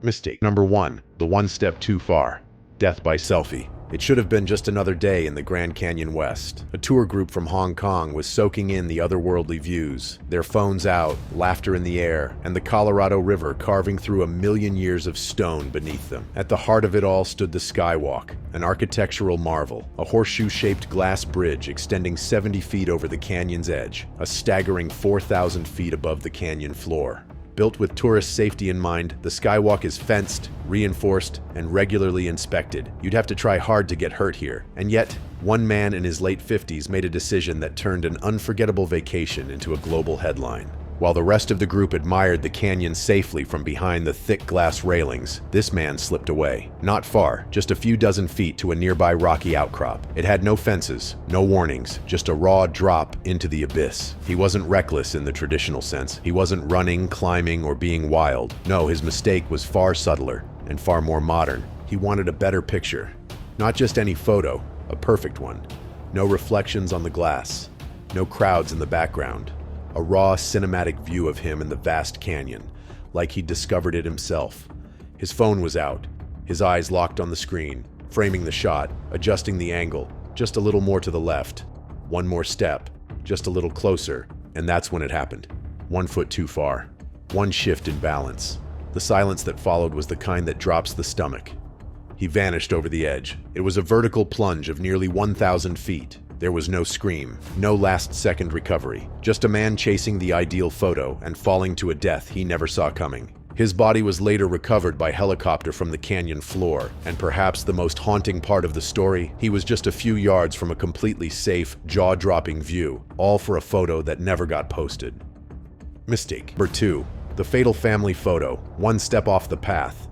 Mistake number 1. The one step too far. Death by selfie. It should have been just another day in the Grand Canyon West. A tour group from Hong Kong was soaking in the otherworldly views, their phones out, laughter in the air, and the Colorado River carving through a million years of stone beneath them. At the heart of it all stood the Skywalk, an architectural marvel, a horseshoe-shaped glass bridge extending 70 feet over the canyon's edge, a staggering 4,000 feet above the canyon floor. Built with tourist safety in mind, the Skywalk is fenced, reinforced, and regularly inspected. You'd have to try hard to get hurt here. And yet, one man in his late 50s made a decision that turned an unforgettable vacation into a global headline. While the rest of the group admired the canyon safely from behind the thick glass railings, this man slipped away. Not far, just a few dozen feet to a nearby rocky outcrop. It had no fences, no warnings, just a raw drop into the abyss. He wasn't reckless in the traditional sense. He wasn't running, climbing, or being wild. No, his mistake was far subtler and far more modern. He wanted a better picture. Not just any photo, a perfect one. No reflections on the glass, no crowds in the background. A raw, cinematic view of him in the vast canyon, like he'd discovered it himself. His phone was out, his eyes locked on the screen, framing the shot, adjusting the angle, just a little more to the left. One more step, just a little closer, and that's when it happened. 1 foot too far. One shift in balance. The silence that followed was the kind that drops the stomach. He vanished over the edge. It was a vertical plunge of nearly 1,000 feet. There was no scream, no last-second recovery, just a man chasing the ideal photo and falling to a death he never saw coming. His body was later recovered by helicopter from the canyon floor, and perhaps the most haunting part of the story, he was just a few yards from a completely safe, jaw-dropping view, all for a photo that never got posted. Mistake number 2. The fatal family photo, one step off the path.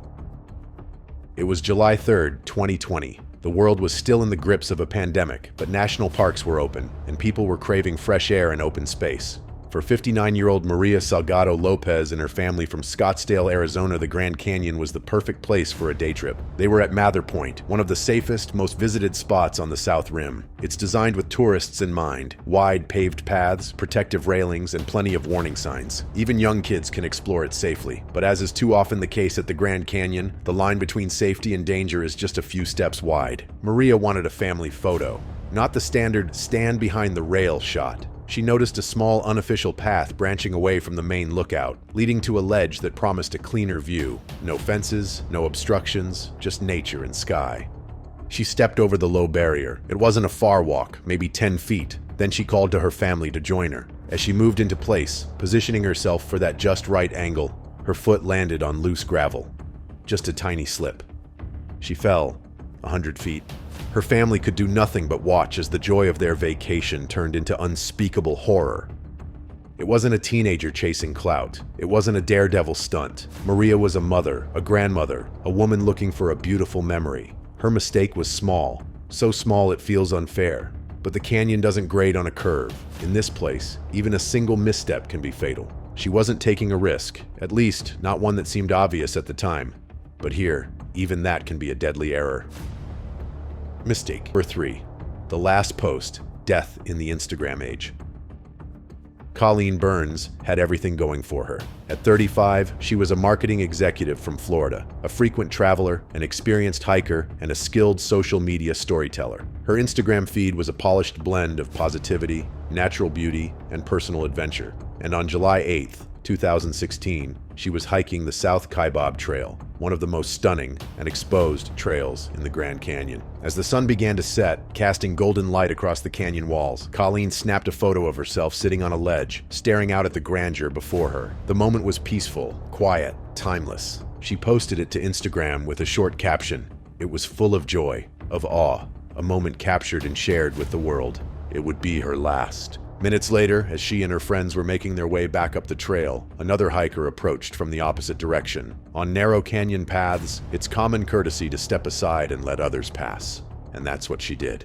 It was July 3rd, 2020. The world was still in the grips of a pandemic, but national parks were open, and people were craving fresh air and open space. For 59-year-old Maria Salgado Lopez and her family from Scottsdale, Arizona, the Grand Canyon was the perfect place for a day trip. They were at Mather Point, one of the safest, most visited spots on the South Rim. It's designed with tourists in mind. Wide paved paths, protective railings, and plenty of warning signs. Even young kids can explore it safely. But as is too often the case at the Grand Canyon, the line between safety and danger is just a few steps wide. Maria wanted a family photo, not the standard stand behind the rail shot. She noticed a small unofficial path branching away from the main lookout, leading to a ledge that promised a cleaner view. No fences, no obstructions, just nature and sky. She stepped over the low barrier. It wasn't a far walk, maybe 10 feet. Then she called to her family to join her. As she moved into place, positioning herself for that just right angle, her foot landed on loose gravel. Just a tiny slip. She fell 100 feet. Her family could do nothing but watch as the joy of their vacation turned into unspeakable horror. It wasn't a teenager chasing clout. It wasn't a daredevil stunt. Maria was a mother, a grandmother, a woman looking for a beautiful memory. Her mistake was small, so small it feels unfair. But the canyon doesn't grade on a curve. In this place, even a single misstep can be fatal. She wasn't taking a risk, at least not one that seemed obvious at the time. But here, even that can be a deadly error. Mistake number 3. The last post, death in the Instagram age. Colleen Burns had everything going for her. At 35, she was a marketing executive from Florida, a frequent traveler, an experienced hiker, and a skilled social media storyteller. Her Instagram feed was a polished blend of positivity, natural beauty, and personal adventure. And on July 8th, 2016, she was hiking the South Kaibab Trail, one of the most stunning and exposed trails in the Grand Canyon. As the sun began to set, casting golden light across the canyon walls, Colleen snapped a photo of herself sitting on a ledge, staring out at the grandeur before her. The moment was peaceful, quiet, timeless. She posted it to Instagram with a short caption. It was full of joy, of awe, a moment captured and shared with the world. It would be her last. Minutes later, as she and her friends were making their way back up the trail, another hiker approached from the opposite direction. On narrow canyon paths, it's common courtesy to step aside and let others pass. And that's what she did.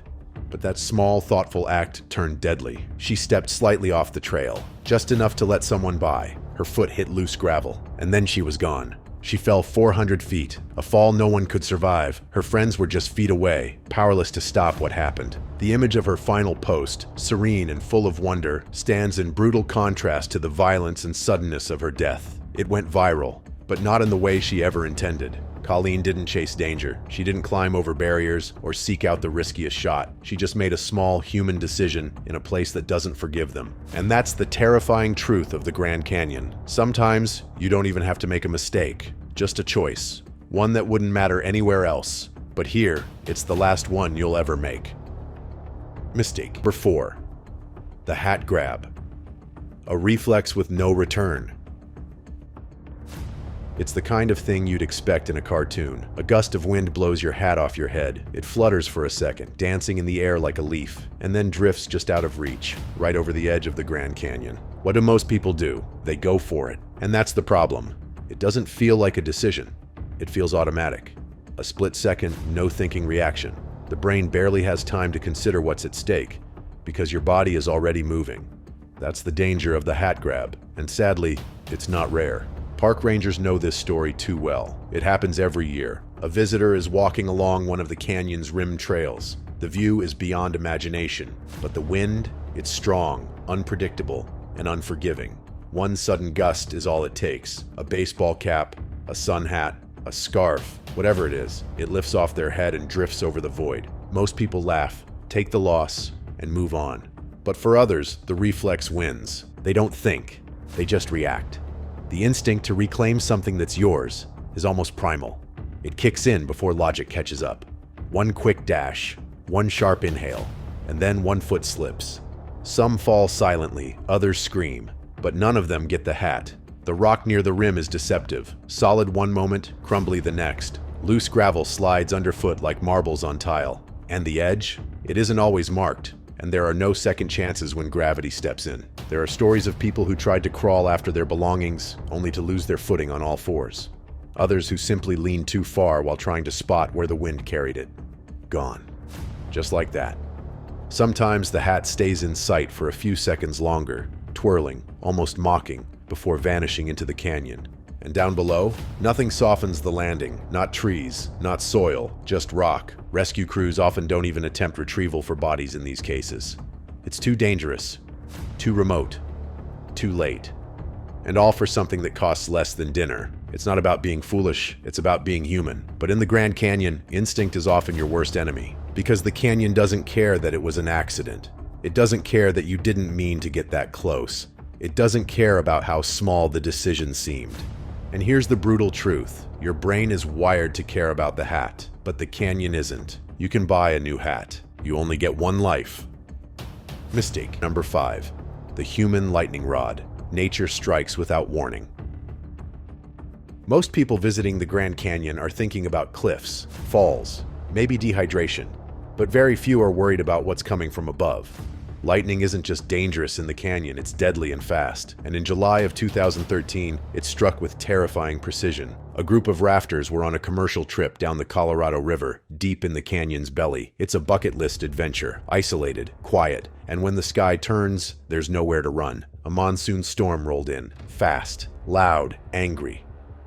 But that small, thoughtful act turned deadly. She stepped slightly off the trail, just enough to let someone by. Her foot hit loose gravel, and then she was gone. She fell 400 feet, a fall no one could survive. Her friends were just feet away, powerless to stop what happened. The image of her final post, serene and full of wonder, stands in brutal contrast to the violence and suddenness of her death. It went viral, but not in the way she ever intended. Colleen didn't chase danger. She didn't climb over barriers or seek out the riskiest shot. She just made a small human decision in a place that doesn't forgive them. And that's the terrifying truth of the Grand Canyon. Sometimes you don't even have to make a mistake, just a choice. One that wouldn't matter anywhere else. But here, it's the last one you'll ever make. Mistake number 4. The hat grab. A reflex with no return. It's the kind of thing you'd expect in a cartoon. A gust of wind blows your hat off your head. It flutters for a second, dancing in the air like a leaf, and then drifts just out of reach, right over the edge of the Grand Canyon. What do most people do? They go for it. And that's the problem. It doesn't feel like a decision. It feels automatic. A split-second, no-thinking reaction. The brain barely has time to consider what's at stake, because your body is already moving. That's the danger of the hat grab, and sadly, it's not rare. Park rangers know this story too well. It happens every year. A visitor is walking along one of the canyon's rim trails. The view is beyond imagination, but the wind, it's strong, unpredictable, and unforgiving. One sudden gust is all it takes. A baseball cap, a sun hat, a scarf, whatever it is, it lifts off their head and drifts over the void. Most people laugh, take the loss, and move on. But for others, the reflex wins. They don't think, they just react. The instinct to reclaim something that's yours is almost primal. It kicks in before logic catches up. One quick dash, one sharp inhale, and then one foot slips. Some fall silently, others scream, but none of them get the hat. The rock near the rim is deceptive. Solid one moment, crumbly the next. Loose gravel slides underfoot like marbles on tile. And the edge? It isn't always marked. And there are no second chances when gravity steps in. There are stories of people who tried to crawl after their belongings, only to lose their footing on all fours. Others who simply leaned too far while trying to spot where the wind carried it. Gone. Just like that. Sometimes the hat stays in sight for a few seconds longer, twirling, almost mocking, before vanishing into the canyon. And down below, nothing softens the landing. Not trees, not soil, just rock. Rescue crews often don't even attempt retrieval for bodies in these cases. It's too dangerous, too remote, too late. And all for something that costs less than dinner. It's not about being foolish, it's about being human. But in the Grand Canyon, instinct is often your worst enemy. Because the canyon doesn't care that it was an accident. It doesn't care that you didn't mean to get that close. It doesn't care about how small the decision seemed. And here's the brutal truth. Your brain is wired to care about the hat, but the canyon isn't. You can buy a new hat. You only get one life. Mistake number 5. The human lightning rod. Nature strikes without warning. Most people visiting the Grand Canyon are thinking about cliffs, falls, maybe dehydration, but very few are worried about what's coming from above. Lightning isn't just dangerous in the canyon, it's deadly and fast. And in July of 2013, it struck with terrifying precision. A group of rafters were on a commercial trip down the Colorado River, deep in the canyon's belly. It's a bucket list adventure, isolated, quiet, and when the sky turns, there's nowhere to run. A monsoon storm rolled in, fast, loud, angry.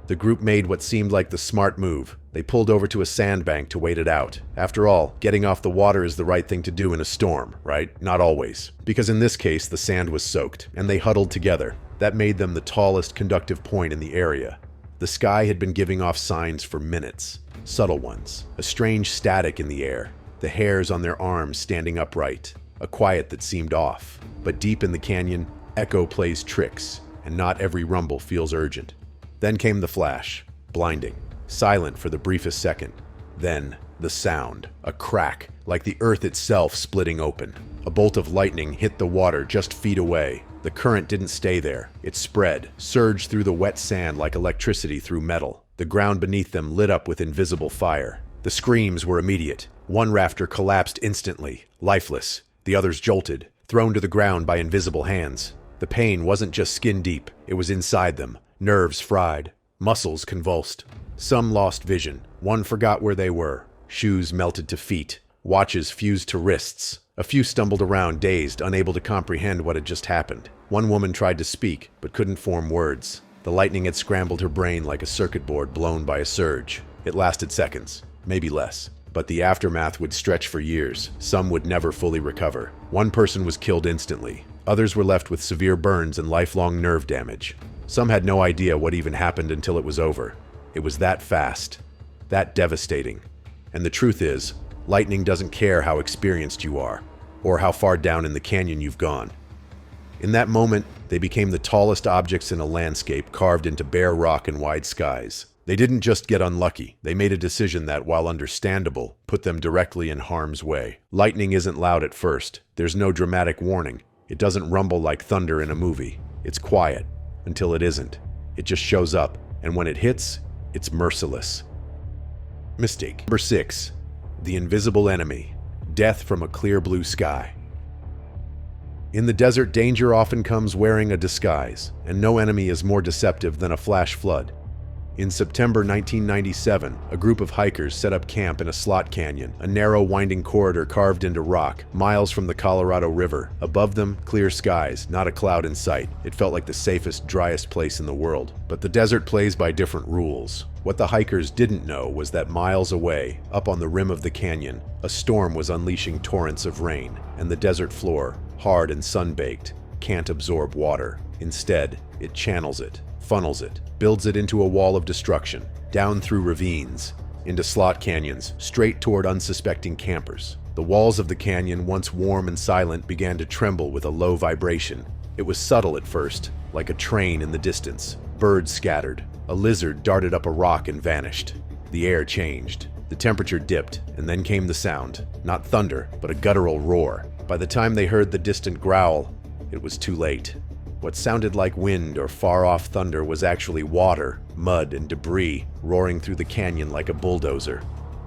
The group made what seemed like the smart move. They pulled over to a sandbank to wait it out. After all, getting off the water is the right thing to do in a storm, right? Not always. Because in this case, the sand was soaked, and they huddled together. That made them the tallest conductive point in the area. The sky had been giving off signs for minutes. Subtle ones. A strange static in the air. The hairs on their arms standing upright. A quiet that seemed off. But deep in the canyon, echo plays tricks, and not every rumble feels urgent. Then came the flash. Blinding. Silent for the briefest second. Then, the sound. A crack, like the earth itself splitting open. A bolt of lightning hit the water just feet away. The current didn't stay there. It spread, surged through the wet sand like electricity through metal. The ground beneath them lit up with invisible fire. The screams were immediate. One rafter collapsed instantly, lifeless. The others jolted, thrown to the ground by invisible hands. The pain wasn't just skin deep, it was inside them. Nerves fried, muscles convulsed. Some lost vision. One forgot where they were. Shoes melted to feet. Watches fused to wrists. A few stumbled around, dazed, unable to comprehend what had just happened. One woman tried to speak, but couldn't form words. The lightning had scrambled her brain like a circuit board blown by a surge. It lasted seconds, maybe less. But the aftermath would stretch for years. Some would never fully recover. One person was killed instantly. Others were left with severe burns and lifelong nerve damage. Some had no idea what even happened until it was over. It was that fast, that devastating. And the truth is, lightning doesn't care how experienced you are, or how far down in the canyon you've gone. In that moment, they became the tallest objects in a landscape carved into bare rock and wide skies. They didn't just get unlucky, they made a decision that, while understandable, put them directly in harm's way. Lightning isn't loud at first. There's no dramatic warning. It doesn't rumble like thunder in a movie. It's quiet, until it isn't. It just shows up, and when it hits, it's merciless. Mistake. Number 6. The invisible enemy. Death from a clear blue sky. In the desert, danger often comes wearing a disguise, and no enemy is more deceptive than a flash flood. In September 1997, a group of hikers set up camp in a slot canyon, a narrow, winding corridor carved into rock, miles from the Colorado River. Above them, clear skies, not a cloud in sight. It felt like the safest, driest place in the world. But the desert plays by different rules. What the hikers didn't know was that miles away, up on the rim of the canyon, a storm was unleashing torrents of rain, and the desert floor, hard and sun-baked, can't absorb water. Instead, it channels it, funnels it, builds it into a wall of destruction, down through ravines, into slot canyons, straight toward unsuspecting campers. The walls of the canyon, once warm and silent, began to tremble with a low vibration. It was subtle at first, like a train in the distance. Birds scattered. A lizard darted up a rock and vanished. The air changed. The temperature dipped, and then came the sound. Not thunder, but a guttural roar. By the time they heard the distant growl, it was too late. What sounded like wind or far-off thunder was actually water, mud, and debris roaring through the canyon like a bulldozer.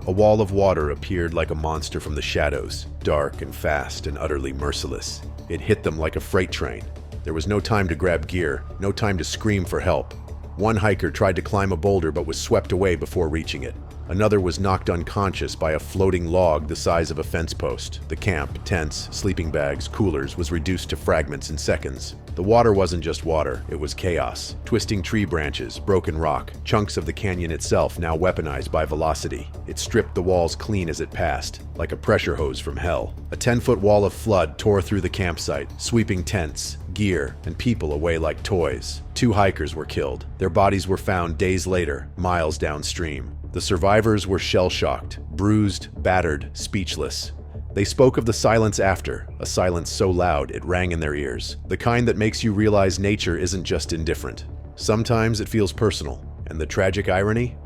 A wall of water appeared like a monster from the shadows, dark and fast and utterly merciless. It hit them like a freight train. There was no time to grab gear, no time to scream for help. One hiker tried to climb a boulder but was swept away before reaching it. Another was knocked unconscious by a floating log the size of a fence post. The camp, tents, sleeping bags, coolers was reduced to fragments in seconds. The water wasn't just water, it was chaos. Twisting tree branches, broken rock, chunks of the canyon itself now weaponized by velocity. It stripped the walls clean as it passed, like a pressure hose from hell. A 10-foot wall of flood tore through the campsite, sweeping tents, gear, and people away like toys. 2 hikers were killed. Their bodies were found days later, miles downstream. The survivors were shell-shocked, bruised, battered, speechless. They spoke of the silence after, a silence so loud it rang in their ears. The kind that makes you realize nature isn't just indifferent. Sometimes it feels personal. And the tragic irony?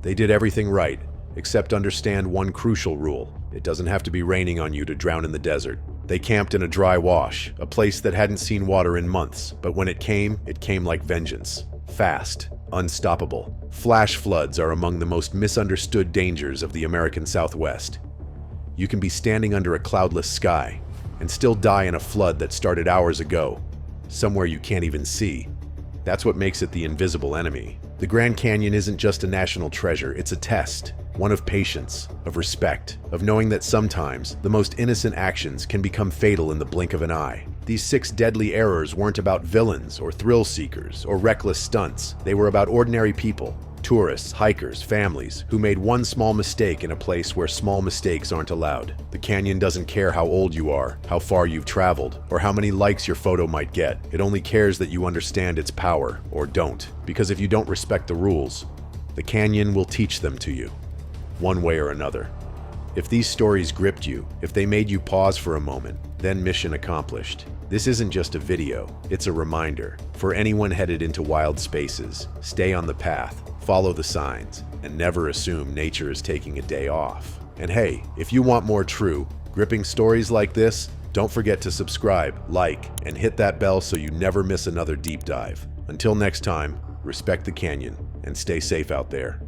They did everything right, except understand one crucial rule. It doesn't have to be raining on you to drown in the desert. They camped in a dry wash, a place that hadn't seen water in months, but when it came like vengeance. Fast, unstoppable. Flash floods are among the most misunderstood dangers of the American Southwest. You can be standing under a cloudless sky and still die in a flood that started hours ago, somewhere you can't even see. That's what makes it the invisible enemy. The Grand Canyon isn't just a national treasure, it's a test. One of patience, of respect, of knowing that sometimes the most innocent actions can become fatal in the blink of an eye. These 6 deadly errors weren't about villains or thrill seekers or reckless stunts. They were about ordinary people, tourists, hikers, families, who made one small mistake in a place where small mistakes aren't allowed. The canyon doesn't care how old you are, how far you've traveled, or how many likes your photo might get. It only cares that you understand its power, or don't. Because if you don't respect the rules, the canyon will teach them to you, one way or another. If these stories gripped you, if they made you pause for a moment, then mission accomplished. This isn't just a video, it's a reminder. For anyone headed into wild spaces, stay on the path, follow the signs, and never assume nature is taking a day off. And hey, if you want more true, gripping stories like this, don't forget to subscribe, like, and hit that bell so you never miss another deep dive. Until next time, respect the canyon and stay safe out there.